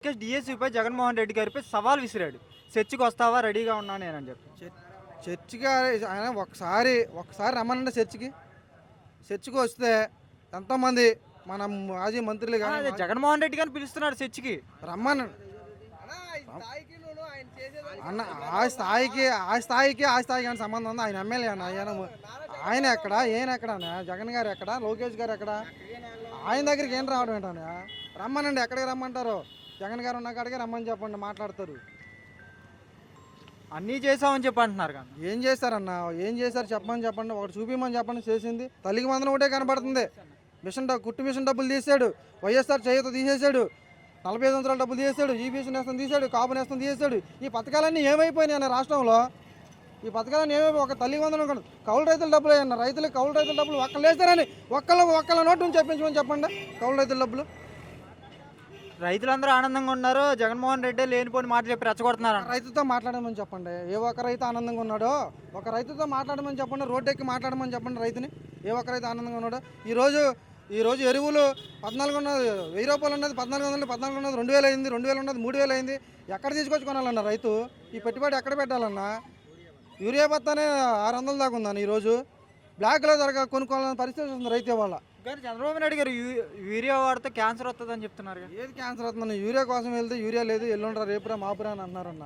డీఎస్సీపై జగన్మోహన్ రెడ్డి గారిపై సవాల్ విసిరాడు. చర్చకు వస్తావా, రెడీగా ఉన్నా నేనని చెప్పి. చర్చికి ఆయన ఒకసారి రమ్మనండి చర్చికి వస్తే ఎంతోమంది మన మాజీ మంత్రులు అదే కానీ జగన్మోహన్ రెడ్డి గారిని పిలుస్తున్నాడు చర్చికి. రమ్మనండి అన్న. ఆ స్థాయికి ఆయన సంబంధం ఉంది. ఆయన ఎమ్మెల్యే అన్న. ఆయన ఎక్కడ, ఈయన ఎక్కడ అన్న? జగన్ గారు ఎక్కడ, లోకేష్ గారు ఎక్కడ? ఆయన దగ్గరికి ఏం రావడం ఏంటన్న? రమ్మనండి. ఎక్కడికి రమ్మంటారు? జగన్ గారు ఉన్న కాడికే రమ్మని చెప్పండి, మాట్లాడతారు. అన్నీ చేసామని చెప్పి అంటున్నారు కానీ ఏం చేస్తారన్న? ఏం చేశారు చెప్పండి. ఒకటి చూపించమని చెప్పండి చేసింది. తల్లికి మందరం ఒకటే కనబడుతుంది. కుట్టు మిషన్ డబ్బులు తీసాడు, వైఎస్ఆర్ చేయూత తీసేశాడు, 45 సంవత్సరాల డబ్బులు తీసేశాడు, ఈబీసీ నేస్తం తీసాడు, కాపు నేస్తం తీసేశాడు. ఈ పథకాలన్నీ ఏమైపోయినాయి అన్న రాష్ట్రంలో? ఈ పథకాలన్నీ ఏమైపోయి ఒక తల్లికి వందనం కౌలు రైతుల డబ్బులు అన్న. కౌలు రైతుల డబ్బులు ఒక్కళ్ళు వేస్తారని ఒక్కళ్ళ నోటు నుంచి చెప్పించమని చెప్పండి. కౌలు రైతుల డబ్బులు రైతులందరూ ఆనందంగా ఉన్నారు. జగన్మోహన్ రెడ్డి లేనిపోని మాట చెప్పి రెచ్చగొడుతున్నారు. రైతుతో మాట్లాడమని చెప్పండి. ఏ ఒక్క రైతు ఆనందంగా ఉన్నాడో ఒక రైతుతో మాట్లాడమని చెప్పండి. రోడ్డు ఎక్కి మాట్లాడమని చెప్పండి రైతుని. ఏ ఒక్క రైతు ఆనందంగా ఉన్నాడో? ఈరోజు ఎరువులు 14 ఉన్నది, 1000 రూపాయలు ఉన్నది, 1400, 14 ఉన్నది, 2000 అయింది, 2000 ఉన్నది, 3000 అయింది. ఎక్కడ తీసుకొచ్చి కొనాలన్న రైతు? ఈ పెట్టుబడి ఎక్కడ పెట్టాలన్నా? యూరియా బత్తానే 600 దాకా ఉందని ఈరోజు బ్లాక్లో కొనుక్కోవాలని పరిస్థితి వస్తుంది రైతు వాళ్ళ. కానీ చంద్రబాబు నాయుడు గారు యూరియా వాడితే క్యాన్సర్ వస్తుంది అని చెప్తున్నారు. ఏది క్యాన్సర్ వస్తుందని? యూరియా కోసం వెళ్తే యూరియా లేదు, ఎల్లుండ్రా రేపురా మాపురా అని అన్నారన్న.